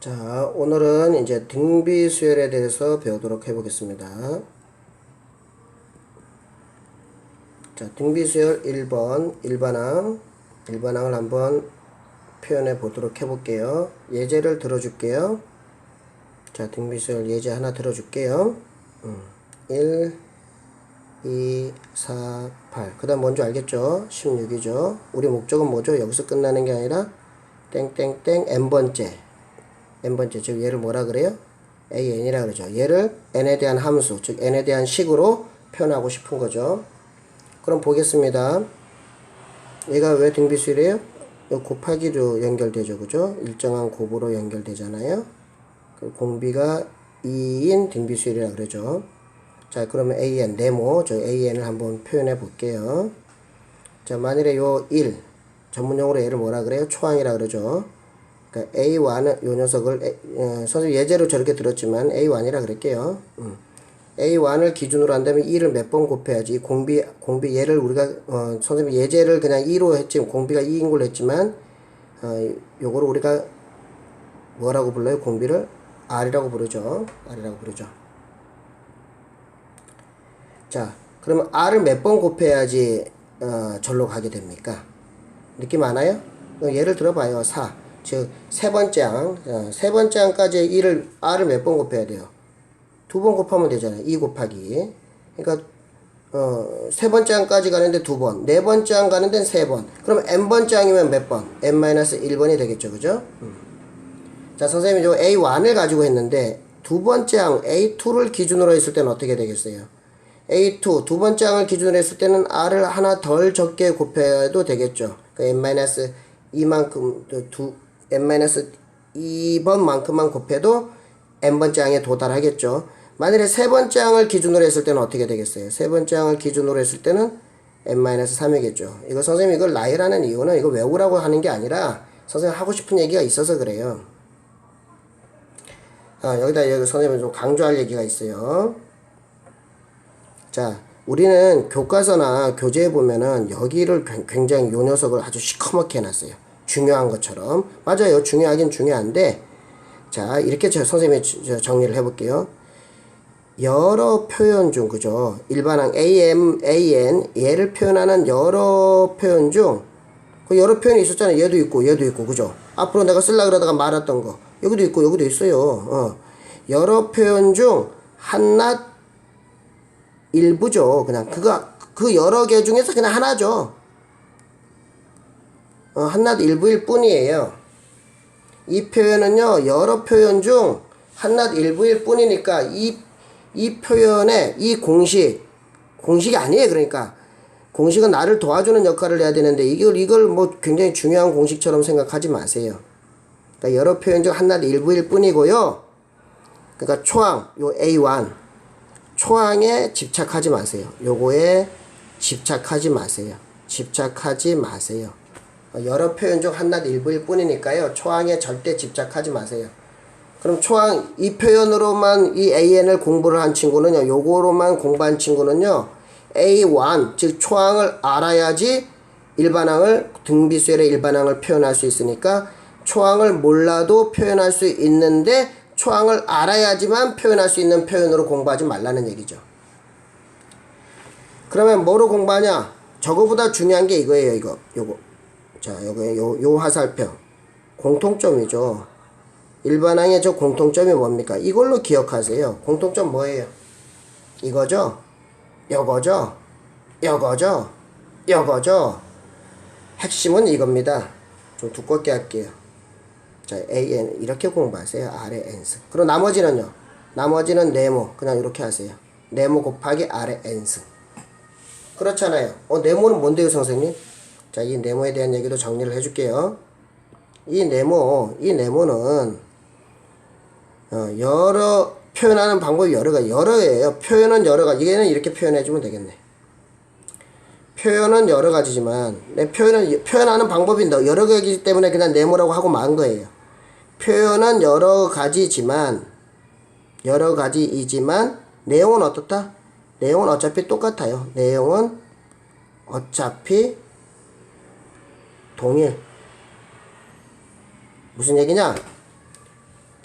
자, 오늘은 이제 등비수열에 대해서 배우도록 해보겠습니다. 자, 등비수열 1번 일반항을 한번 표현해 보도록 해볼게요. 예제를 들어줄게요. 자, 등비수열 예제 하나 들어줄게요. 1, 2, 4, 8. 그 다음 뭔지 알겠죠? 16이죠. 우리 목적은 뭐죠? 여기서 끝나는 게 아니라 땡땡땡 n번째, 즉 얘를 뭐라 그래요? an이라 그러죠. 얘를 n에 대한 함수, 즉 n에 대한 식으로 표현하고 싶은 거죠. 그럼 보겠습니다. 얘가 왜 등비수열이에요? 곱하기로 연결되죠. 그죠? 일정한 곱으로 연결되잖아요. 공비가 2인 등비수열이라 그러죠. 자, 그러면 an, 네모, 저 an을 한번 표현해 볼게요. 자, 만일에 요 1, 전문용어로 얘를 뭐라 그래요? 초항이라 그러죠. 그러니까 A1은 요 녀석을 선생님 예제로 저렇게 들었지만 A1이라 그럴게요. A1을 기준으로 한다면 2를 몇 번 곱해야지. 공비 얘를 우리가 선생님 예제를 그냥 2로 했지 공비가 2인 걸로 했지만 요거를 우리가 뭐라고 불러요? 공비를 R이라고 부르죠. 자, 그러면 R을 몇 번 곱해야지 절로 가게 됩니까? 느낌 아나요? 예를 들어봐요. 4. 즉, 세 번째 항까지 R을 몇 번 곱해야 돼요? 2번 곱하면 되잖아요. 2 곱하기. 그러니까, 세 번째 항까지 가는데 2번. 네 번째 항 가는 데는 3번. 그럼 n번째 항이면 몇 번? n-1번이 되겠죠. 그죠? 자, 선생님이 저 A1을 가지고 했는데, 두 번째 항 A2를 기준으로 했을 때는 어떻게 되겠어요? A2, 두 번째 항을 기준으로 했을 때는 R을 하나 덜 적게 곱해도 되겠죠. 그러니까 n-2만큼, n-2번만큼만 곱해도 n번째 항에 도달하겠죠. 만일에 세 번째 항을 기준으로 했을 때는 어떻게 되겠어요? 세 번째 항을 기준으로 했을 때는 n-3이겠죠. 이거 선생님이 이걸 나열하는 이유는 이거 외우라고 하는 게 아니라 선생님 하고 싶은 얘기가 있어서 그래요. 여기 선생님이 좀 강조할 얘기가 있어요. 자, 우리는 교과서나 교재에 보면은 여기를 굉장히 요 녀석을 아주 시커멓게 해놨어요. 중요한 것처럼. 맞아요. 중요하긴 중요한데, 자, 이렇게 선생님이 정리를 해볼게요. 여러 표현 중, 그죠? 일반항 am, an, 얘를 표현하는 여러 표현 중, 그 여러 표현이 있었잖아요. 얘도 있고, 그죠? 앞으로 내가 쓰려고 그러다가 말았던 거. 여기도 있고, 여기도 있어요. 여러 표현 중, 한낱 일부죠. 그냥, 그 여러 개 중에서 그냥 하나죠. 한낱 일부일 뿐이에요. 이 표현은요, 여러 표현 중 한낱 일부일 뿐이니까 이 표현의 이 공식이 아니에요. 그러니까 공식은 나를 도와주는 역할을 해야 되는데 이걸 뭐 굉장히 중요한 공식처럼 생각하지 마세요. 그러니까 여러 표현 중 한낱 일부일 뿐이고요. 그러니까 초항 요 A1 초항에 집착하지 마세요. 요거에 집착하지 마세요. 여러 표현 중 한낱 일부일 뿐이니까요. 초항에 절대 집착하지 마세요. 그럼 초항 이 표현으로만 이 AN을 공부를 한 친구는요. 요거로만 공부한 친구는요. A1 즉 초항을 알아야지 등비수열의 일반항을 표현할 수 있으니까 초항을 몰라도 표현할 수 있는데 초항을 알아야지만 표현할 수 있는 표현으로 공부하지 말라는 얘기죠. 그러면 뭐로 공부하냐? 저거보다 중요한 게 이거예요. 요거. 자, 여기 요 화살표. 공통점이죠. 일반항의 저 공통점이 뭡니까? 이걸로 기억하세요. 공통점 뭐예요? 이거죠? 요거죠? 핵심은 이겁니다. 좀 두껍게 할게요. 자, AN 이렇게 공부하세요. 아래 N승. 그리고 나머지는요. 나머지는 네모. 그냥 이렇게 하세요. 네모 곱하기 아래 N승. 그렇잖아요. 네모는 뭔데요, 선생님? 자, 이 네모에 대한 얘기도 정리를 해줄게요. 이 네모는 여러 표현하는 방법이 여러예요. 표현은 여러 가지. 얘는 이렇게 표현해주면 되겠네. 표현은 여러 가지지만 표현하는 방법이 여러 가지이기 때문에 그냥 네모라고 하고 만 거예요. 표현은 여러 가지이지만 내용은 어떻다? 내용은 어차피 똑같아요. 내용은 어차피 동일. 무슨 얘기냐?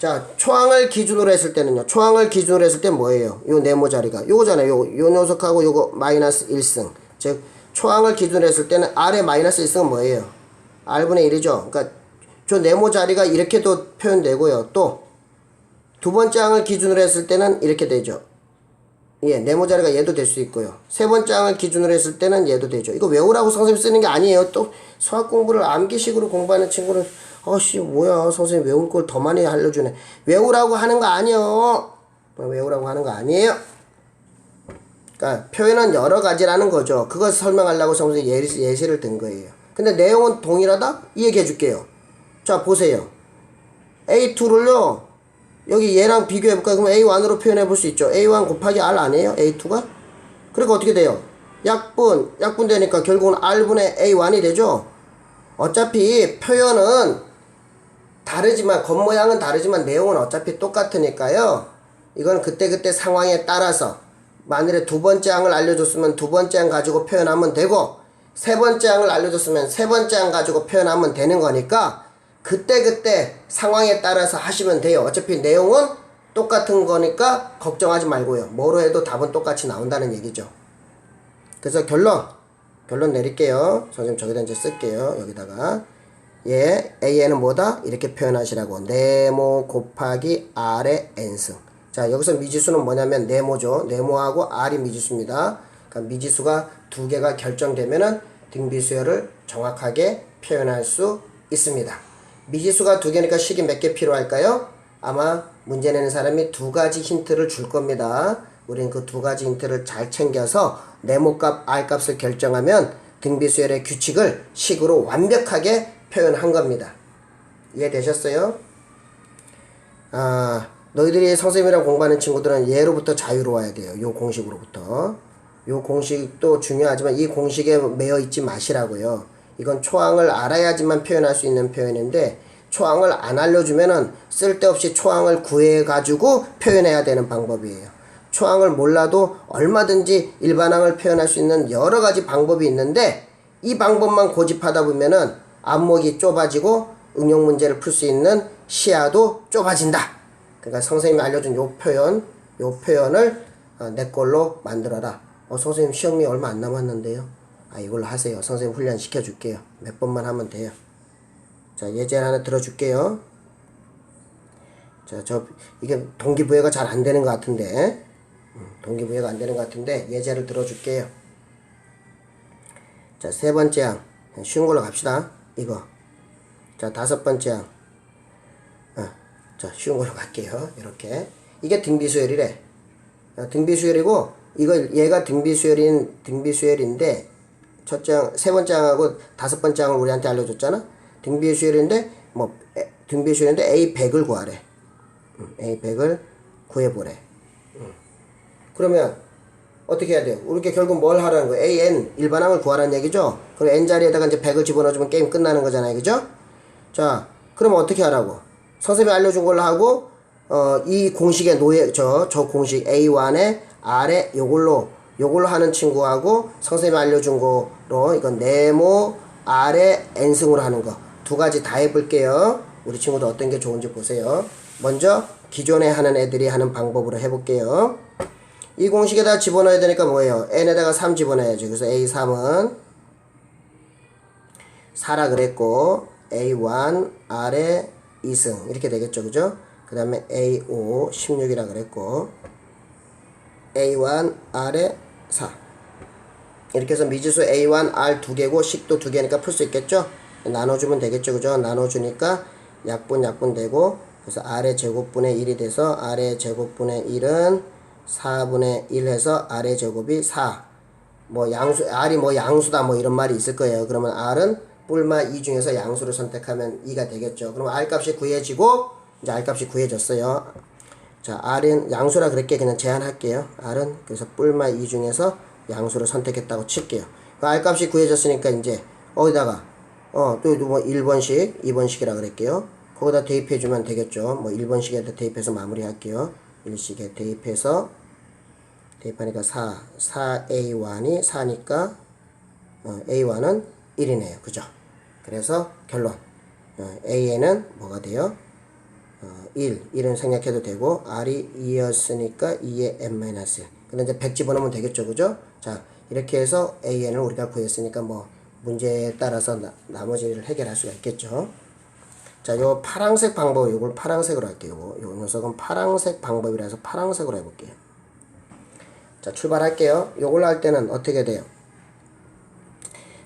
자, 초항을 기준으로 했을 때는요. 초항을 기준으로 했을 때 뭐예요? 요 네모 자리가 요거잖아요. 요 녀석하고 요거 마이너스 1승. 즉 초항을 기준으로 했을 때는 R의 마이너스 1승은 뭐예요? R분의 1이죠. 그러니까 저 네모 자리가 이렇게도 표현되고요. 또 두 번째 항을 기준으로 했을 때는 이렇게 되죠. 예, 네모 자리가 얘도 될 수 있고요. 세 번째 항을 기준으로 했을 때는 얘도 되죠. 이거 외우라고 선생님 쓰는 게 아니에요. 또 수학 공부를 암기식으로 공부하는 친구는 뭐야 선생님 외울 걸 더 많이 알려주네. 외우라고 하는 거 아니에요. 외우라고 하는 거 아니에요. 그러니까 표현은 여러 가지라는 거죠. 그걸 설명하려고 선생님 예시를 든 거예요. 근데 내용은 동일하다? 이 얘기 해줄게요. 자 보세요. A2를요 여기 얘랑 비교해볼까요? 그럼 A1으로 표현해볼 수 있죠. A1 곱하기 R 아니에요? A2가? 그러니까 어떻게 돼요? 약분 되니까 결국은 R분의 A1이 되죠. 어차피 표현은 다르지만 겉모양은 다르지만 내용은 어차피 똑같으니까요. 이건 그때그때 상황에 따라서 만일에 두 번째 항을 알려줬으면 두 번째 항 가지고 표현하면 되고 세 번째 항을 알려줬으면 세 번째 항 가지고 표현하면 되는 거니까 그때그때 상황에 따라서 하시면 돼요. 어차피 내용은 똑같은 거니까 걱정하지 말고요. 뭐로 해도 답은 똑같이 나온다는 얘기죠. 그래서 결론 내릴게요. 선생님 저기다 이제 쓸게요. 여기다가 A에는 뭐다? 이렇게 표현하시라고. 네모 곱하기 R의 n승. 자 여기서 미지수는 뭐냐면 네모죠. 네모하고 R이 미지수입니다. 그러니까 미지수가 두 개가 결정되면은 등비수열을 정확하게 표현할 수 있습니다. 미지수가 두 개니까 식이 몇 개 필요할까요? 아마 문제 내는 사람이 두 가지 힌트를 줄 겁니다. 우린 그 두 가지 힌트를 잘 챙겨서 네모값, R값을 결정하면 등비수열의 규칙을 식으로 완벽하게 표현한 겁니다. 이해되셨어요? 너희들이 선생님이랑 공부하는 친구들은 얘로부터 자유로워야 돼요. 요 공식으로부터. 요 공식도 중요하지만 이 공식에 매여 있지 마시라고요. 이건 초항을 알아야지만 표현할 수 있는 표현인데 초항을 안 알려주면은 쓸데없이 초항을 구해가지고 표현해야 되는 방법이에요. 초항을 몰라도 얼마든지 일반항을 표현할 수 있는 여러 가지 방법이 있는데 이 방법만 고집하다 보면은 안목이 좁아지고 응용 문제를 풀 수 있는 시야도 좁아진다. 그러니까 선생님이 알려준 요 표현을 내 걸로 만들어라. 선생님 시험이 얼마 안 남았는데요. 이걸로 하세요. 선생님 훈련 시켜줄게요. 몇 번만 하면 돼요. 자, 예제 하나 들어줄게요. 자, 이게 동기부여가 잘 안 되는 것 같은데, 동기부여가 안 되는 것 같은데, 예제를 들어줄게요. 자, 세 번째 항. 쉬운 걸로 갑시다. 이거. 자, 다섯 번째 항. 자, 쉬운 걸로 갈게요. 이렇게. 이게 등비수열이래. 등비수열이고, 얘가 등비수열인데, 세 번째 항하고 다섯 번째 항을 우리한테 알려줬잖아? 등비수열인데 A100을 구하래. A100을 구해보래. 그러면 어떻게 해야 돼요? 우리가 결국 뭘 하라는 거예요? AN, 일반항을 구하라는 얘기죠? 그럼 N 자리에다가 이제 100을 집어넣어주면 게임 끝나는 거잖아요. 그죠? 자, 그러면 어떻게 하라고? 선생님이 알려준 걸로 하고, 이 공식에 저 공식 A1에 R에 요걸로 하는 친구하고 선생님이 알려준 거로 이건 네모 R의 n승으로 하는 거 두 가지 다 해볼게요. 우리 친구들 어떤 게 좋은지 보세요. 먼저 기존에 하는 애들이 하는 방법으로 해볼게요. 이 공식에다 집어넣어야 되니까 뭐예요? n에다가 3 집어넣어야죠. 그래서 A3은 4라 그랬고 A1 R의 2승 이렇게 되겠죠. 그죠? 그 다음에 A5 16이라 그랬고 A1 R의 4 이렇게 해서 미지수 A1 R 두 개고 식도 두 개니까 풀 수 있겠죠? 나눠주면 되겠죠. 그죠? 나눠주니까 약분 되고 그래서 R의 제곱분의 1이 돼서 R의 제곱분의 1은 4분의 1 해서 R의 제곱이 4 R이 양수다 이런 말이 있을 거예요. 그러면 R은 뿔마 2 중에서 양수를 선택하면 2가 되겠죠. 그럼 R 값이 구해지고 이제 R 값이 구해졌어요. 자, R은 양수라 그랬게 그냥 제한할게요. R은 그래서 뿔마 2 중에서 양수를 선택했다고 칠게요. R 값이 구해졌으니까 이제 어디다가 또 1번식, 2번식이라 그럴게요. 거기다 대입해주면 되겠죠. 1번식에다 대입해서 마무리할게요. 1식에 대입하니까 4A1이 4니까 A1은 1이네요. 그죠? 그래서 결론 AN은 뭐가 돼요? 1은 생략해도 되고 R이 2였으니까 2의 n-1. 근데 이제 100 집어넣으면 되겠죠, 그죠? 자, 이렇게 해서 AN을 우리가 구했으니까 뭐 문제에 따라서 나머지를 해결할 수가 있겠죠. 자, 요 파란색 방법, 요걸 파란색으로 할게요. 요 녀석은 파란색 방법이라서 파란색으로 해볼게요. 자, 출발할게요. 요걸로 할 때는 어떻게 돼요?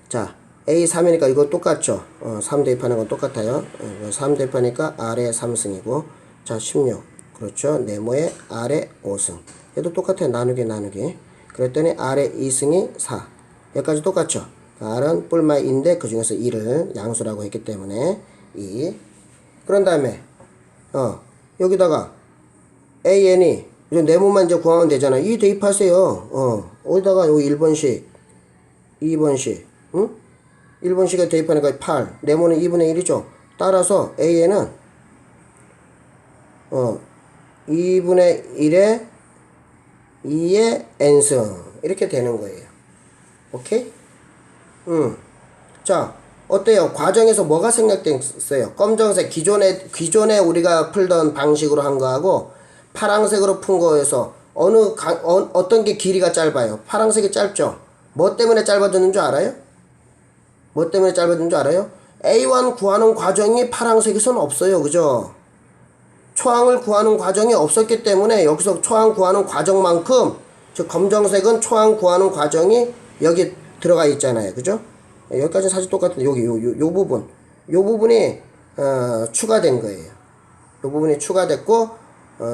자, A 3이니까 이거 똑같죠? 3 대입하는 건 똑같아요. 3 대입하니까 R의 3승이고, 자, 16. 그렇죠? 네모의 R의 5승. 얘도 똑같아요. 나누기. 그랬더니 R의 2승이 4. 여기까지 똑같죠? R은 뿔마 2인데 그 중에서 2를 양수라고 했기 때문에 2. 그런 다음에, 여기다가 AN이, 네모만 이제 구하면 되잖아. 2 대입하세요. 어디다가 요 1번씩, 2번씩, 응? 1번씩에 대입하니까 8. 네모는 2분의 1이죠. 따라서 AN은 2분의 1에 2의 n승 이렇게 되는 거예요. 오케이? 자, 어때요? 과정에서 뭐가 생략됐어요? 검정색 기존에 우리가 풀던 방식으로 한 거하고 파란색으로 푼 거에서 어떤 게 길이가 짧아요? 파란색이 짧죠? 뭐 때문에 짧아졌는 줄 알아요? 뭐 때문에 짧아진 줄 알아요? A1 구하는 과정이 파란색에서는 없어요. 그죠? 초항을 구하는 과정이 없었기 때문에 여기서 초항 구하는 과정만큼, 즉 검정색은 초항 구하는 과정이 여기 들어가 있잖아요. 그죠? 여기까지는 사실 똑같은데 여기 요 부분이 추가된 거예요. 요 부분이 추가됐고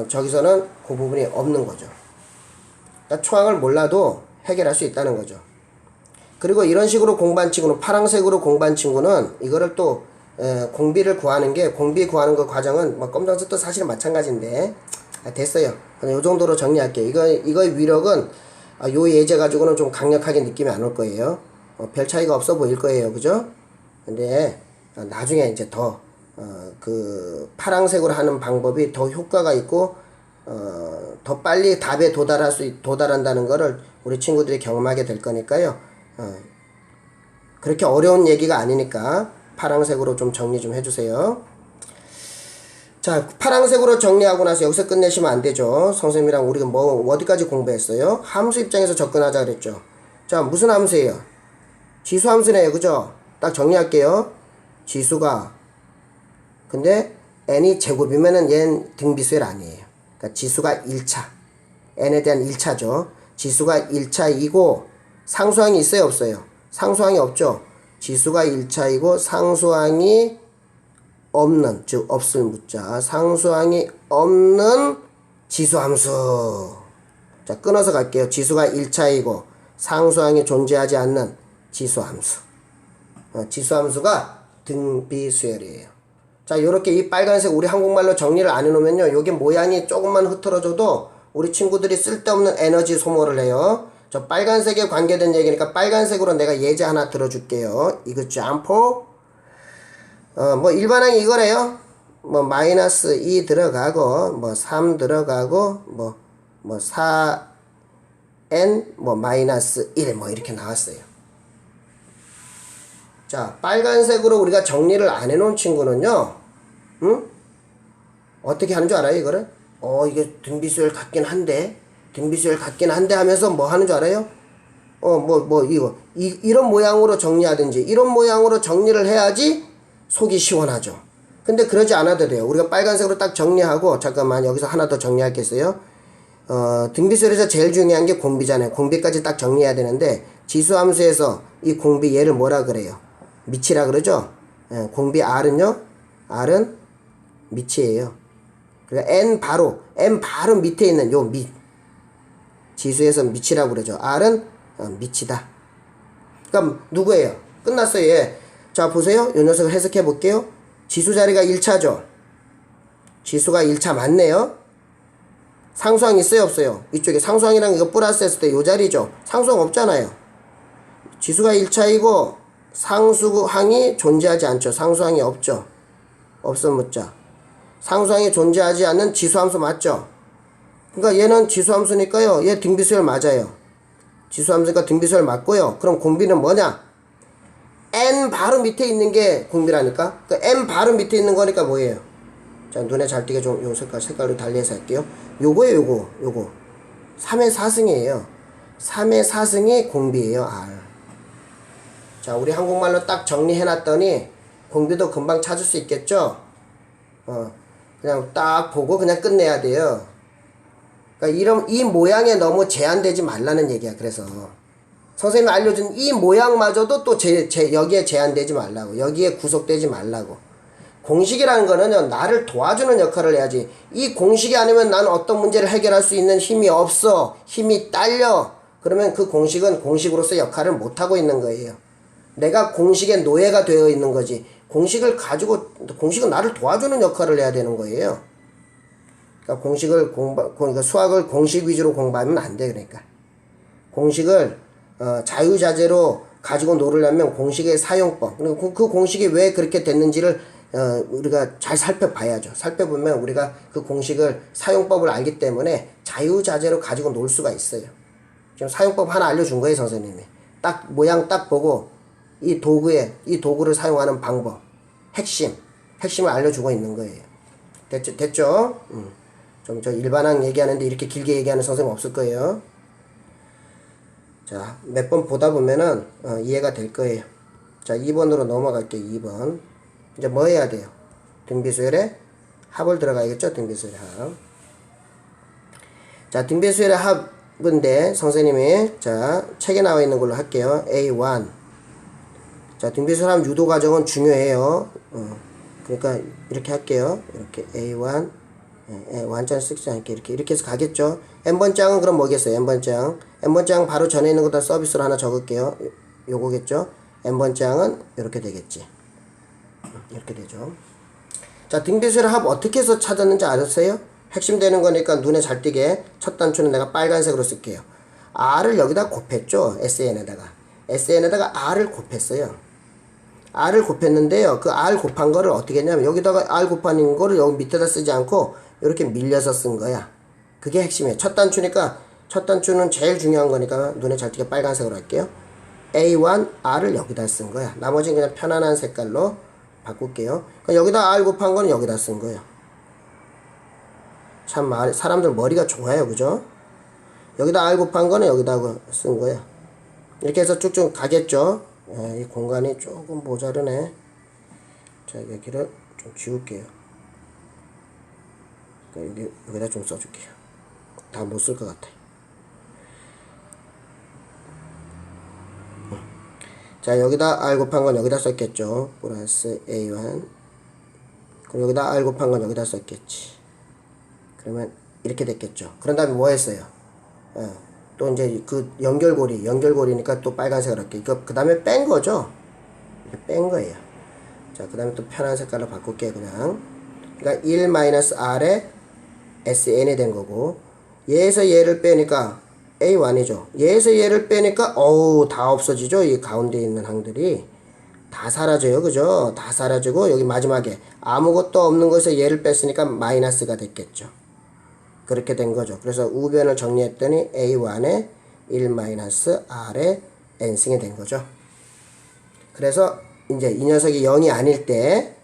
저기서는 그 부분이 없는 거죠. 그러니까 초항을 몰라도 해결할 수 있다는 거죠. 그리고 이런 식으로 공부한 친구는, 파란색으로 공부한 친구는 이거를 또 공비 구하는 그 과정은 뭐 검정색도 사실은 마찬가지인데 됐어요. 요 정도로 정리할게요. 이거의 위력은 요 예제 가지고는 좀 강력하게 느낌이 안 올 거예요. 별 차이가 없어 보일 거예요. 그죠? 근데 나중에 이제 더 그 파란색으로 하는 방법이 더 효과가 있고 더 빨리 답에 도달한다는 거를 우리 친구들이 경험하게 될 거니까요. 그렇게 어려운 얘기가 아니니까 파란색으로 좀 정리 좀 해주세요. 자, 파란색으로 정리하고 나서 여기서 끝내시면 안 되죠. 선생님이랑 우리가 어디까지 공부했어요? 함수 입장에서 접근하자 그랬죠. 자, 무슨 함수예요? 지수 함수네요. 그죠? 딱 정리할게요. 지수가, 근데 n이 제곱이면은 얘는 등비수열 아니에요. 그러니까 지수가 1차. n에 대한 1차죠. 지수가 1차이고 상수항이 있어요, 없어요? 상수항이 없죠. 지수가 1차이고 상수항이 없는, 즉 없을 무자, 상수항이 없는 지수함수. 자, 끊어서 갈게요. 지수가 1차이고 상수항이 존재하지 않는 지수함수. 지수함수가 등비수열이에요. 자, 요렇게 이 빨간색 우리 한국말로 정리를 안 해놓으면요, 요게 모양이 조금만 흐트러져도 우리 친구들이 쓸데없는 에너지 소모를 해요. 저 빨간색에 관계된 얘기니까 빨간색으로 내가 예제 하나 들어줄게요. 이거 점포. 뭐 일반항이 이거래요. 뭐 마이너스 2 들어가고 뭐 3 들어가고 뭐 4n 뭐 마이너스 1 뭐 이렇게 나왔어요. 자, 빨간색으로 우리가 정리를 안 해놓은 친구는요, 어떻게 하는 줄 알아요, 이거를? 이게 등비수열 같긴 한데 하면서 뭐 하는 줄 알아요? 이런 모양으로 정리하든지, 이런 모양으로 정리를 해야지 속이 시원하죠. 근데 그러지 않아도 돼요. 우리가 빨간색으로 딱 정리하고, 잠깐만, 여기서 하나 더 정리할게요. 등비수열에서 제일 중요한 게 공비잖아요. 공비까지 딱 정리해야 되는데, 지수함수에서 이 공비 얘를 뭐라 그래요? 밑이라 그러죠? 공비 R은요? R은 밑이에요. 그러니까 n 바로 밑에 있는 요 밑. 지수에서 밑이라고 그러죠. R은 밑이다. 그럼 누구예요? 끝났어요. 얘. 자, 보세요. 요 녀석을 해석해 볼게요. 지수 자리가 1차죠. 지수가 1차 맞네요. 상수항 있어요, 없어요? 이쪽에 상수항이랑 이거 플러스 했을 때 요 자리죠. 상수항 없잖아요. 지수가 1차이고 상수항이 존재하지 않죠. 상수항이 없죠. 없어 묻자. 상수항이 존재하지 않는 지수함수 맞죠? 그러니까 얘는 지수함수니까요. 얘 등비수열 맞아요. 지수함수니까 등비수열 맞고요. 그럼 공비는 뭐냐? n 바로 밑에 있는 게 공비라니까. 그러니까 n 바로 밑에 있는 거니까 뭐예요? 자, 눈에 잘 띄게 좀 요 색깔로 달리해서 할게요. 요거예요, 요거. 3의 4승이에요. 3의 4승이 공비예요, R. 자, 우리 한국말로 딱 정리해놨더니 공비도 금방 찾을 수 있겠죠? 그냥 딱 보고 그냥 끝내야 돼요. 그러니까 이 모양에 너무 제한되지 말라는 얘기야. 그래서 선생님이 알려준 이 모양마저도 또 여기에 제한되지 말라고, 여기에 구속되지 말라고. 공식이라는 거는요, 나를 도와주는 역할을 해야지. 이 공식이 아니면 나는 어떤 문제를 해결할 수 있는 힘이 없어, 힘이 딸려, 그러면 그 공식은 공식으로서 역할을 못하고 있는 거예요. 내가 공식의 노예가 되어 있는 거지. 공식은 나를 도와주는 역할을 해야 되는 거예요. 그러니까 그러니까 수학을 공식 위주로 공부하면 안 돼. 그러니까 공식을 자유자재로 가지고 놀으려면 공식의 사용법, 그리고 그 공식이 왜 그렇게 됐는지를 우리가 잘 살펴봐야죠. 살펴보면 우리가 그 공식을 사용법을 알기 때문에 자유자재로 가지고 놀 수가 있어요. 지금 사용법 하나 알려준 거예요, 선생님이. 딱 모양 딱 보고 이 도구를 사용하는 방법, 핵심을 알려주고 있는 거예요. 됐죠? 좀 저 일반항 얘기하는데 이렇게 길게 얘기하는 선생님 없을 거예요. 자, 몇 번 보다 보면은 이해가 될 거예요. 자, 2번으로 넘어갈게요. 2번. 이제 뭐 해야 돼요? 등비수열의 합을 들어가야겠죠? 등비수열의 합. 자, 등비수열의 합인데 선생님이 자, 책에 나와 있는 걸로 할게요. A1. 자, 등비수열 합 유도 과정은 중요해요. 그러니까 이렇게 할게요. 이렇게 A1 완전 쓰지 않게 이렇게 해서 가겠죠. n번장은 그럼 뭐겠어요? n번장 바로 전에 있는 거다 서비스로 하나 적을게요. 요거겠죠. n번장은 이렇게 되겠지. 이렇게 되죠. 자, 등비수열 합 어떻게 해서 찾았는지 아셨어요? 핵심 되는 거니까 눈에 잘 띄게 첫 단추는 내가 빨간색으로 쓸게요. R을 여기다 곱했죠. SN에다가 R을 곱했어요. R을 곱했는데요. 그 R 곱한 거를 어떻게 했냐면 여기다가 R 곱한 거를 여기 밑에다 쓰지 않고 이렇게 밀려서 쓴 거야. 그게 핵심이에요. 첫 단추는 제일 중요한 거니까 눈에 잘 띄게 빨간색으로 할게요. A1 R을 여기다 쓴 거야. 나머지는 그냥 편안한 색깔로 바꿀게요. 그러니까 여기다 R 곱한 거는 여기다 쓴 거예요. 참 사람들 머리가 좋아요. 그죠? 여기다 R 곱한 거는 여기다 쓴 거예요. 이렇게 해서 쭉쭉 가겠죠. 이 공간이 조금 모자르네. 자, 여기를 좀 지울게요. 여기다 좀 써줄게요. 다 못 쓸 것 같아. 자, 여기다 R 곱한 건 여기다 썼겠죠. 플러스 A1. 그럼 여기다 R 곱한 건 여기다 썼겠지. 그러면 이렇게 됐겠죠. 그런 다음에 뭐 했어요? 또 이제 그 연결고리니까 또 빨간색을 할게요. 그 다음에 뺀 거죠. 이렇게 뺀 거예요. 자, 그 다음에 또 편한 색깔로 바꿀게요. 그러니까 1-R에 SN이 된 거고, 얘에서 얘를 빼니까 A1이죠. 얘에서 얘를 빼니까 다 없어지죠. 이 가운데 있는 항들이 다 사라져요. 그죠? 다 사라지고 여기 마지막에 아무것도 없는 것에서 얘를 뺐으니까 마이너스가 됐겠죠. 그렇게 된 거죠. 그래서 우변을 정리했더니 A1에 1-R에 N승이 된 거죠. 그래서 이제 이 녀석이 0이 아닐 때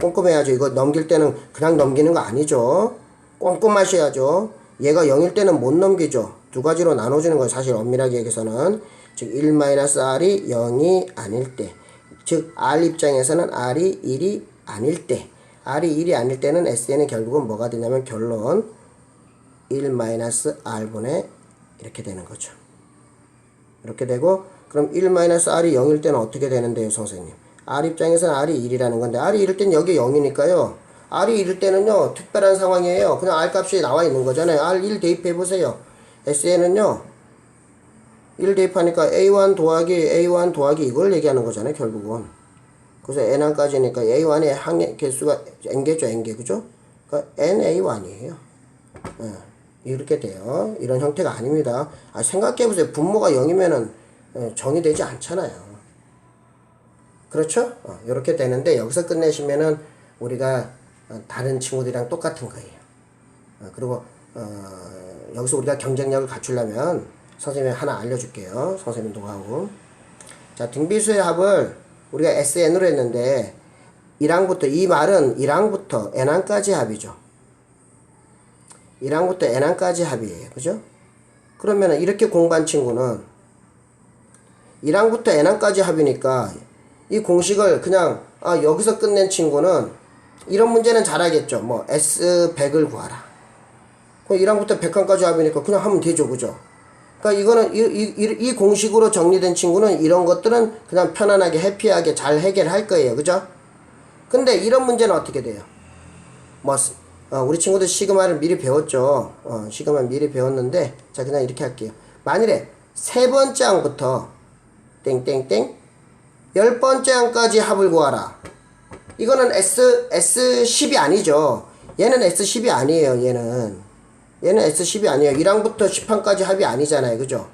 꼼꼼해야죠. 이거 넘길 때는 그냥 넘기는 거 아니죠. 꼼꼼하셔야죠. 얘가 0일 때는 못 넘기죠. 두 가지로 나눠주는 거예요. 사실 엄밀하게 얘기해서는. 즉 1-R이 0이 아닐 때, 즉 R 입장에서는 R이 1이 아닐 때, R이 1이 아닐 때는 SN은 결국은 뭐가 되냐면 결론 1-R분의 이렇게 되는 거죠. 이렇게 되고, 그럼 1-R이 0일 때는 어떻게 되는데요, 선생님? R 입장에서는 R이 1이라는 건데, R이 1일 때는 여기 0이니까요. R이 1일 때는요, 특별한 상황이에요. 그냥 R 값이 나와 있는 거잖아요. R1 대입해보세요. SN은요, 1 대입하니까 A1 더하기 이걸 얘기하는 거잖아요, 결국은. 그래서 N1까지니까 A1의 항의 개수가 N개죠, N개. 그죠? 그러니까 NA1이에요. 이렇게 돼요. 이런 형태가 아닙니다. 생각해보세요. 분모가 0이면은 정의되지 않잖아요. 그렇죠? 이렇게 되는데 여기서 끝내시면은 우리가 다른 친구들이랑 똑같은 거예요. 그리고 여기서 우리가 경쟁력을 갖추려면 선생님이 하나 알려줄게요. 선생님 노하우. 자, 등비수의 합을 우리가 SN으로 했는데 1항부터, 이 말은 1항부터 n항까지 합이죠. 1항부터 n항까지 합이에요. 그죠? 그러면 이렇게 공부한 친구는 1항부터 n항까지 합이니까 이 공식을 그냥 여기서 끝낸 친구는 이런 문제는 잘하겠죠. 뭐 S100을 구하라. 1항부터 100항까지 합이니까 그냥 하면 되죠. 그죠? 그러니까 이거는 이 공식으로 정리된 친구는 이런 것들은 그냥 편안하게 해피하게 잘 해결할 거예요. 그죠? 근데 이런 문제는 어떻게 돼요? 뭐 우리 친구들 시그마를 미리 배웠죠. 시그마 미리 배웠는데 자 그냥 이렇게 할게요. 만일에 세 번째 항부터 땡땡땡 10번째 항까지 합을 구하라. 이거는 S10이 아니죠. 얘는 S10이 아니에요. 얘는 S10이 아니에요. 1항부터 10항까지 합이 아니잖아요. 그죠?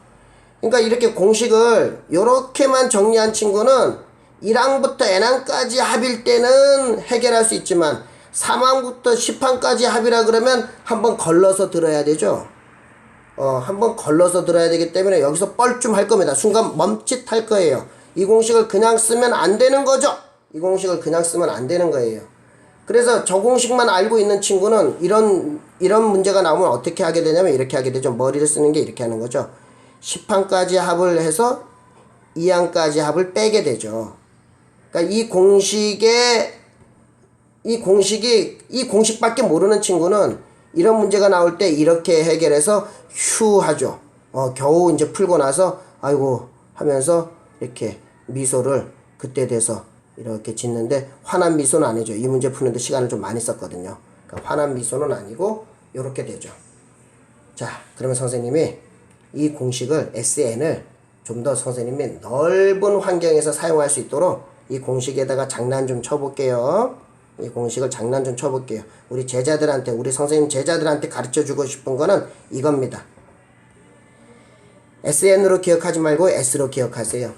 그러니까 이렇게 공식을 요렇게만 정리한 친구는 1항부터 n항까지 합일 때는 해결할 수 있지만 3항부터 10항까지 합이라 그러면 한번 걸러서 들어야 되죠. 한번 걸러서 들어야 되기 때문에 여기서 뻘쭘 할 겁니다. 순간 멈칫할 거예요. 이 공식을 그냥 쓰면 안 되는 거죠. 이 공식을 그냥 쓰면 안 되는 거예요. 그래서 저 공식만 알고 있는 친구는 이런 문제가 나오면 어떻게 하게 되냐면 이렇게 하게 되죠. 머리를 쓰는 게 이렇게 하는 거죠. 10항까지 합을 해서 2항까지 합을 빼게 되죠. 그러니까 이 공식밖에 모르는 친구는 이런 문제가 나올 때 이렇게 해결해서 휴 하죠. 겨우 이제 풀고 나서 아이고 하면서 이렇게 미소를 그때 돼서 이렇게 짓는데 화난 미소는 아니죠. 이 문제 푸는데 시간을 좀 많이 썼거든요. 그러니까 화난 미소는 아니고 요렇게 되죠. 자, 그러면 선생님이 이 공식을 SN을 좀 더 선생님이 넓은 환경에서 사용할 수 있도록 이 공식에다가 장난 좀 쳐볼게요. 이 공식을 장난 좀 쳐볼게요. 우리 제자들한테, 우리 선생님 제자들한테 가르쳐 주고 싶은 거는 이겁니다. SN으로 기억하지 말고 S로 기억하세요.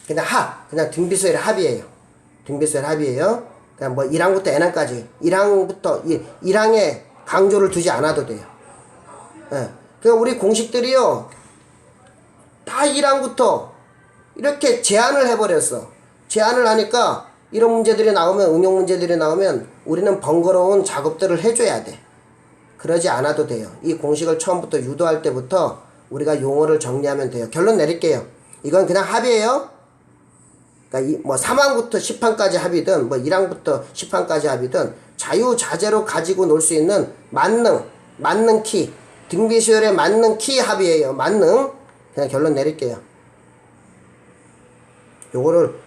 그냥 등비수열의 합이에요. 등비수열 합이에요. 그냥 뭐 1항부터 n항까지 1항에 강조를 두지 않아도 돼요. 예. 그러니까 우리 공식들이요 다 1항부터 이렇게 제한을 해버렸어. 제한을 하니까 이런 문제들이 나오면, 응용 문제들이 나오면 우리는 번거로운 작업들을 해줘야 돼. 그러지 않아도 돼요. 이 공식을 처음부터 유도할 때부터 우리가 용어를 정리하면 돼요. 결론 내릴게요. 이건 그냥 합이에요. 그러니까 뭐 3항부터 10항까지 합이든 뭐 1항부터 10항까지 합이든 자유자재로 가지고 놀 수 있는 만능 키, 등비수열에 맞는 키 합이에요. 만능. 그냥 결론 내릴게요. 요거를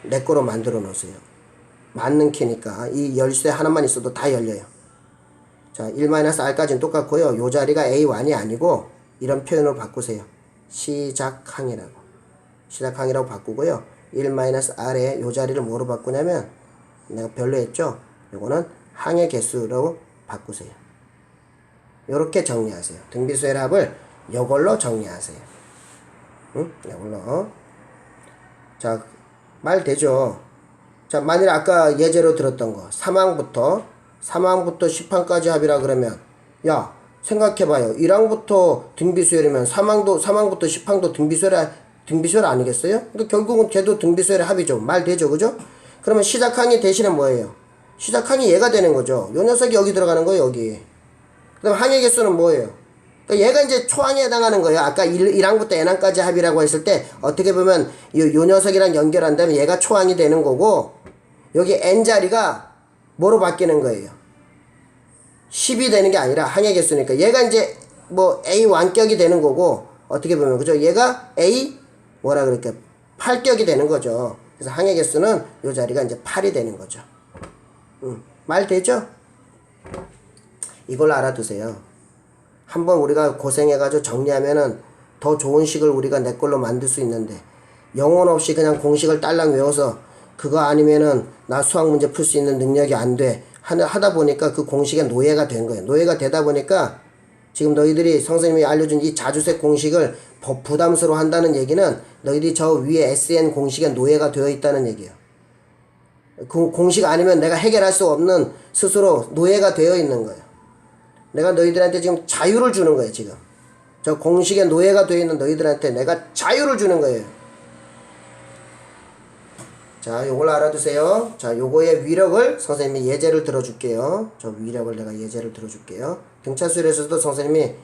내 거로 만들어 놓으세요. 맞는 키니까 이 열쇠 하나만 있어도 다 열려요. 자, 1-R까지는 똑같고요. 요 자리가 A1이 아니고 이런 표현으로 바꾸세요. 시작항이라고 바꾸고요. 1-R에 요 자리를 뭐로 바꾸냐면 내가 별로 했죠? 요거는 항의 개수로 바꾸세요. 요렇게 정리하세요. 등비수열 합을 요걸로 정리하세요. 응? 요걸로. 자, 말 되죠? 자, 만일 아까 예제로 들었던 거 3항부터 10항까지 합이라 그러면 야, 생각해봐요. 1항부터 등비수열이면 3항부터 10항도 등비수열 아니겠어요? 그러니까 결국은 걔도 등비수열의 합이죠. 말 되죠? 그죠? 그러면 시작항이 대신에 뭐예요? 시작항이 얘가 되는 거죠. 요 녀석이 여기 들어가는 거예요. 여기. 그럼 항의 개수는 뭐예요? 그러니까 얘가 이제 초항에 해당하는 거예요. 아까 1항부터 n항까지 합이라고 했을 때 어떻게 보면 요 녀석이랑 연결한다면 얘가 초항이 되는 거고 여기 n자리가 뭐로 바뀌는 거예요? 10이 되는 게 아니라 항의 개수니까 얘가 이제 뭐 A1격이 되는 거고 어떻게 보면 그죠? 얘가 A 뭐라 그럴까? 8격이 되는 거죠. 그래서 항의 개수는 요 자리가 이제 8이 되는 거죠. 말 되죠? 이걸 알아두세요. 한번 우리가 고생해가지고 정리하면은 더 좋은 식을 우리가 내 걸로 만들 수 있는데 영혼 없이 그냥 공식을 딸랑 외워서 그거 아니면은 나 수학 문제 풀 수 있는 능력이 안 돼. 하다 보니까 그 공식에 노예가 된 거예요. 노예가 되다 보니까 지금 너희들이 선생님이 알려준 이 자주색 공식을 부담스러워 한다는 얘기는 너희들이 저 위에 SN 공식에 노예가 되어 있다는 얘기예요. 그 공식 아니면 내가 해결할 수 없는 스스로 노예가 되어 있는 거예요. 내가 너희들한테 지금 자유를 주는 거예요. 지금 저 공식에 노예가 되어 있는 너희들한테 내가 자유를 주는 거예요. 자, 요걸 알아두세요. 자, 요거의 위력을 선생님이 예제를 들어줄게요. 저 위력을 내가 예제를 들어줄게요. 등차수열에서도 선생님이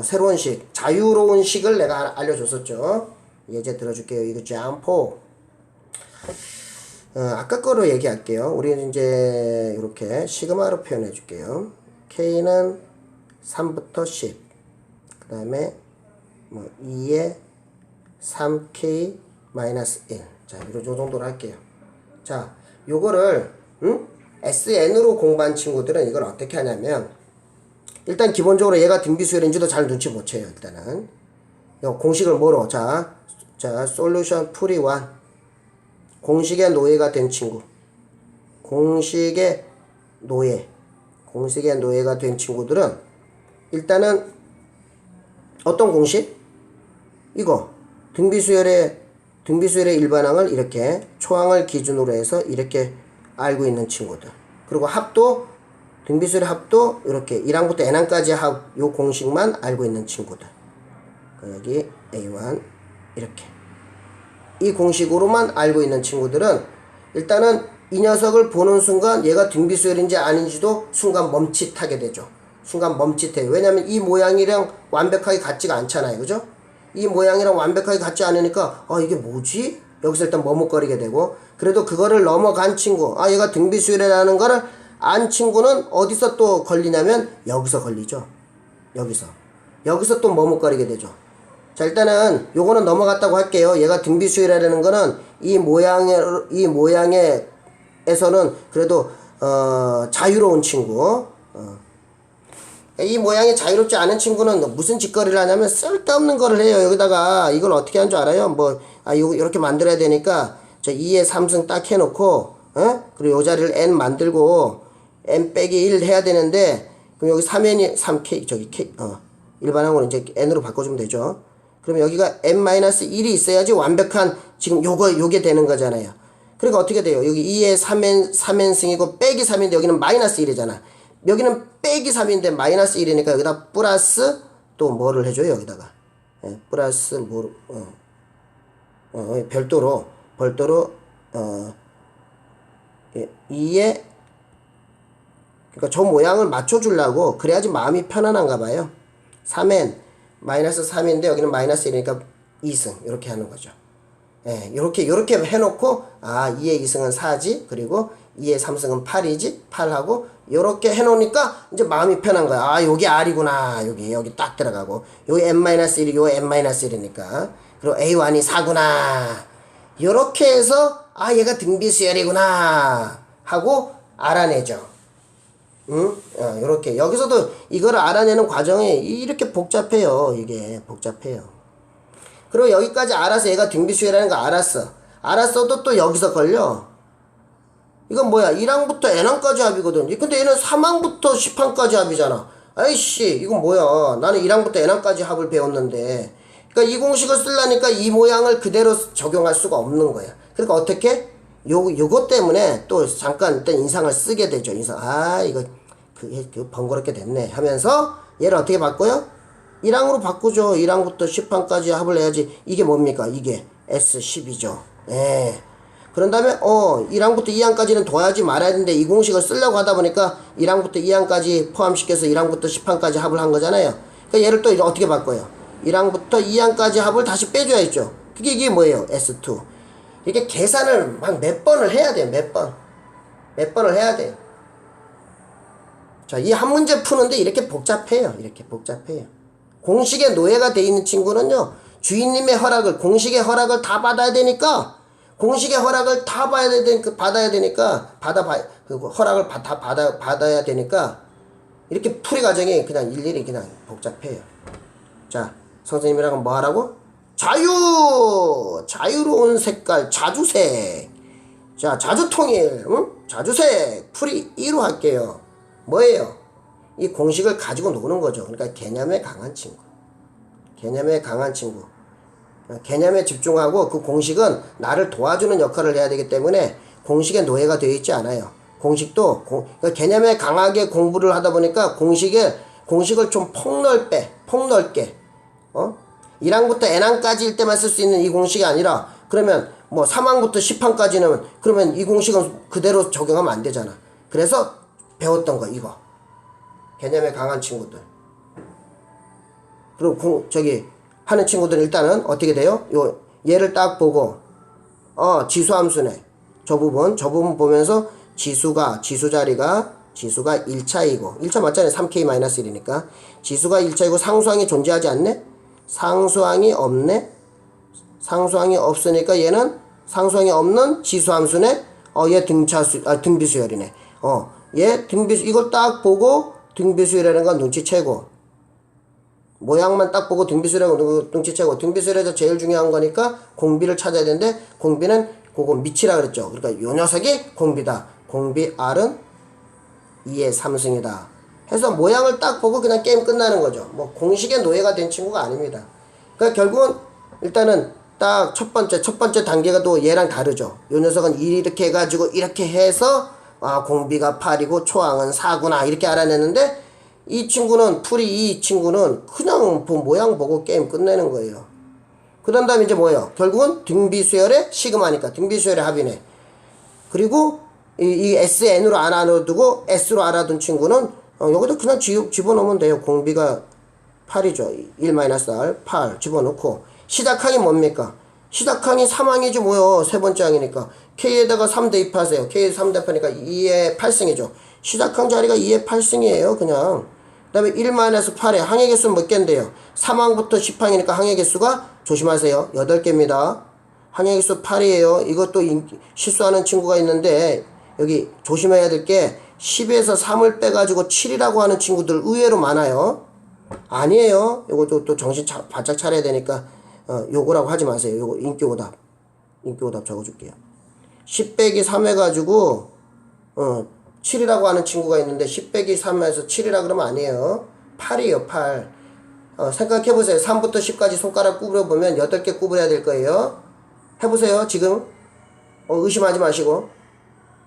새로운 식, 자유로운 식을 내가 알려줬었죠. 예제 들어줄게요. 이거 짬포. 아까 거로 얘기할게요. 우리는 이제 이렇게 시그마로 표현해 줄게요. K는 3부터 10. 그 다음에 2에 3K 마이너스 1. 자, 요 정도로 할게요. 자, 요거를, SN으로 공부한 친구들은 이걸 어떻게 하냐면, 일단 기본적으로 얘가 등비수열인지도 잘 눈치 못 채요, 일단은. 요 공식을 뭐로? 자, 솔루션 풀이 1. 공식의 노예가 된 친구. 공식의 노예가 된 친구들은, 일단은, 어떤 공식? 이거. 등비수열의 일반항을 이렇게 초항을 기준으로 해서 이렇게 알고 있는 친구들. 그리고 합도, 등비수열의 합도 이렇게 1항부터 n항까지 합, 요 공식만 알고 있는 친구들. 여기 A1 이렇게. 이 공식으로만 알고 있는 친구들은 일단은 이 녀석을 보는 순간 얘가 등비수열인지 아닌지도 순간 멈칫하게 되죠. 순간 멈칫해요. 왜냐면 이 모양이랑 완벽하게 같지가 않잖아요. 그죠? 이 모양이랑 완벽하게 같지 않으니까 이게 뭐지? 여기서 일단 머뭇거리게 되고, 그래도 그거를 넘어간 친구, 얘가 등비수열이라는 거를 안 친구는 어디서 또 걸리냐면 여기서 걸리죠. 여기서 또 머뭇거리게 되죠. 자, 일단은 요거는 넘어갔다고 할게요. 얘가 등비수열이라는 거는 이 모양에서는 그래도 자유로운 친구. 이 모양이 자유롭지 않은 친구는 무슨 짓거리를 하냐면 쓸데없는 거를 해요. 여기다가 이걸 어떻게 한 줄 알아요? 이렇게 만들어야 되니까 저 2의 3승 딱 해놓고, 그리고 요 자리를 n 만들고 n 빼기 1 해야 되는데, 그럼 여기 3n이 3k 일반항으로 이제 n으로 바꿔주면 되죠. 그러면 여기가 n-1이 있어야지 완벽한 지금 요게 되는 거잖아요. 그러니까 어떻게 돼요? 여기 2의 3n승이고 빼기 3인데 여기는 마이너스 1이잖아. 여기는 빼기 3인데 마이너스 1이니까 여기다 플러스 또 뭐를 해줘요, 여기다가. 플러스 별도로 2에 그러니까 저 모양을 맞춰주려고, 그래야지 마음이 편안한가 봐요. 3n 마이너스 3인데 여기는 마이너스 1이니까 2승 이렇게 하는 거죠. 요렇게 해놓고 2의 2승은 4지, 그리고 2의 3승은 8이지, 8하고 요렇게 해놓으니까 이제 마음이 편한 거야. 요게 R이구나. 여기 딱 들어가고, 요게 n-1, 요 n-1이니까. 그리고 A1이 4구나. 요렇게 해서 얘가 등비수열이구나 하고 알아내죠. 요렇게. 여기서도 이거를 알아내는 과정이 이렇게 복잡해요. 이게 복잡해요. 그리고 여기까지 알아서 얘가 등비수열이라는 거 알았어도 또 여기서 걸려. 이건 뭐야? 1항부터 n항까지 합이거든. 근데 얘는 3항부터 10항까지 합이잖아. 아이씨, 이건 뭐야? 나는 1항부터 n항까지 합을 배웠는데. 그러니까 이 공식을 쓰려니까 이 모양을 그대로 적용할 수가 없는 거야. 그러니까 어떻게? 요것 때문에 또 잠깐 일단 인상을 쓰게 되죠. 이거 번거롭게 됐네 하면서 얘를 어떻게 바꿔요? 1항으로 바꾸죠. 1항부터 10항까지 합을 해야지. 이게 뭡니까? 이게 S10이죠. 그런 다음에 1항부터 2항까지는 둬야지 말아야 되는데, 이 공식을 쓰려고 하다 보니까 1항부터 2항까지 포함시켜서 1항부터 10항까지 합을 한 거잖아요. 그러니까 얘를 또 어떻게 바꿔요? 1항부터 2항까지 합을 다시 빼줘야죠. 이게 뭐예요? S2. 이렇게 계산을 막 몇 번을 해야 돼요. 몇 번을 해야 돼요. 자, 이 한 문제 푸는데 이렇게 복잡해요. 공식의 노예가 돼 있는 친구는요, 주인님의 공식의 허락을 다 받아야 되니까, 받아야 되니까, 이렇게 풀이 과정이 그냥 일일이 그냥 복잡해요. 자, 선생님이랑 뭐 하라고? 자유로운 색깔, 자주색. 자, 자주통일, 자주색, 풀이 2로 할게요. 뭐예요? 이 공식을 가지고 노는 거죠. 그러니까 개념에 강한 친구. 개념에 집중하고, 그 공식은 나를 도와주는 역할을 해야 되기 때문에 공식의 노예가 되어 있지 않아요. 공식도 그러니까 개념에 강하게 공부를 하다 보니까 공식을 좀 폭넓게 1항부터 n항까지일 때만 쓸 수 있는 이 공식이 아니라, 그러면 뭐 3항부터 10항까지는 그러면 이 공식은 그대로 적용하면 안 되잖아. 그래서 배웠던 거 이거. 개념에 강한 친구들. 그리고 하는 친구들은 일단은 어떻게 돼요? 얘를 딱 보고 지수함수네. 저 부분 보면서 지수 자리가 1차이고 1차 맞잖아요. 3k-1이니까 지수가 1차이고 상수항이 존재하지 않네? 상수항이 없네? 상수항이 없으니까 얘는 상수항이 없는 지수함수네? 얘 등비수열이네. 얘 이걸 딱 보고 등비수열이라는 건 눈치채고 모양만 딱 보고 등비수열이라는 건 눈치채고 등비수열에서 제일 중요한 거니까 공비를 찾아야 되는데 공비는 그거 밑이라 그랬죠. 그러니까 요 녀석이 공비다. 공비 R은 2의 3승이다. 해서 모양을 딱 보고 그냥 게임 끝나는 거죠. 뭐 공식의 노예가 된 친구가 아닙니다. 그러니까 결국은 일단은 딱 첫 번째 단계가 또 얘랑 다르죠. 요 녀석은 이렇게 해가지고 이렇게 해서 공비가 8이고 초항은 4구나 이렇게 알아냈는데 이 친구는 이 친구는 그냥 모양 보고 게임 끝내는 거예요. 그 다음에 이제 뭐예요? 결국은 등비수열의 시그마니까 등비수열의 합이네. 그리고 이 SN으로 알아두고 S로 알아둔 친구는 여기도 그냥 집어넣으면 돼요. 공비가 8이죠. 1-R 8 집어넣고 시작항이 뭡니까? 시작항이 3항이죠. 뭐요? 세 번째 항이니까 K에다가 3 대입하세요. K에 3 대입하니까 2의 8승이죠. 시작항 자리가 2의 8승이에요. 그냥 그 다음에 1-8에 항의 개수는 몇 개인데요? 3항부터 10항이니까 항의 개수가 조심하세요. 8개입니다. 항의 개수 8이에요. 이것도 실수하는 친구가 있는데 여기 조심해야 될 게 10에서 3을 빼가지고 7이라고 하는 친구들 의외로 많아요. 아니에요. 요거 또 정신 바짝 차려야 되니까 요거라고 하지 마세요. 요거 인기오답 적어줄게요. 10 빼기 3 해가지고 7이라고 하는 친구가 있는데 10 빼기 3에서 7이라 그러면 아니에요. 8이에요. 8. 생각해보세요. 3부터 10까지 손가락 구부려보면 8개 구부려야 될 거예요. 해보세요. 지금 의심하지 마시고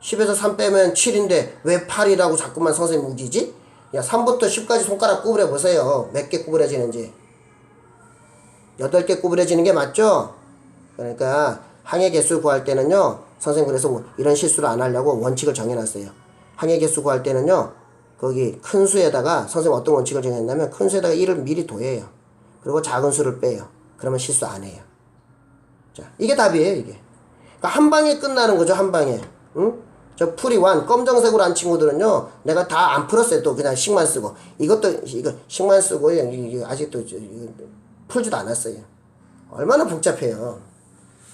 10에서 3 빼면 7인데 왜 8이라고 자꾸만 선생님 우기지? 야, 3부터 10까지 손가락 구부려보세요. 몇 개 구부려지는지. 8개 구부려지는 게 맞죠? 그러니까 항의 개수 구할 때는요, 선생님 그래서 뭐 이런 실수를 안 하려고 원칙을 정해놨어요. 항의 개수 구할 때는요, 거기 큰 수에다가 선생님 어떤 원칙을 정했냐면 큰 수에다가 1을 미리 도해요. 그리고 작은 수를 빼요. 그러면 실수 안 해요. 자, 이게 답이에요. 이게. 그러니까 한 방에 끝나는 거죠. 한 방에. 응? 저 풀이1 검정색으로 한 친구들은요, 내가 다 안 풀었어요. 또 그냥 식만 쓰고. 이거 식만 쓰고 이거 아직도 이거 풀지도 않았어요. 얼마나 복잡해요.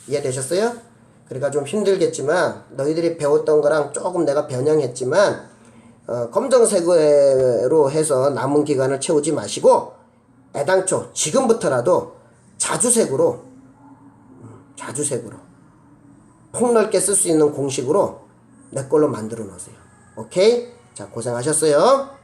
이해되셨어요? 그러니까 좀 힘들겠지만 너희들이 배웠던 거랑 조금 내가 변형했지만 검정색으로 해서 남은 기간을 채우지 마시고 애당초 지금부터라도 자주색으로 폭넓게 쓸 수 있는 공식으로 내 걸로 만들어 놓으세요. 오케이? 자, 고생하셨어요.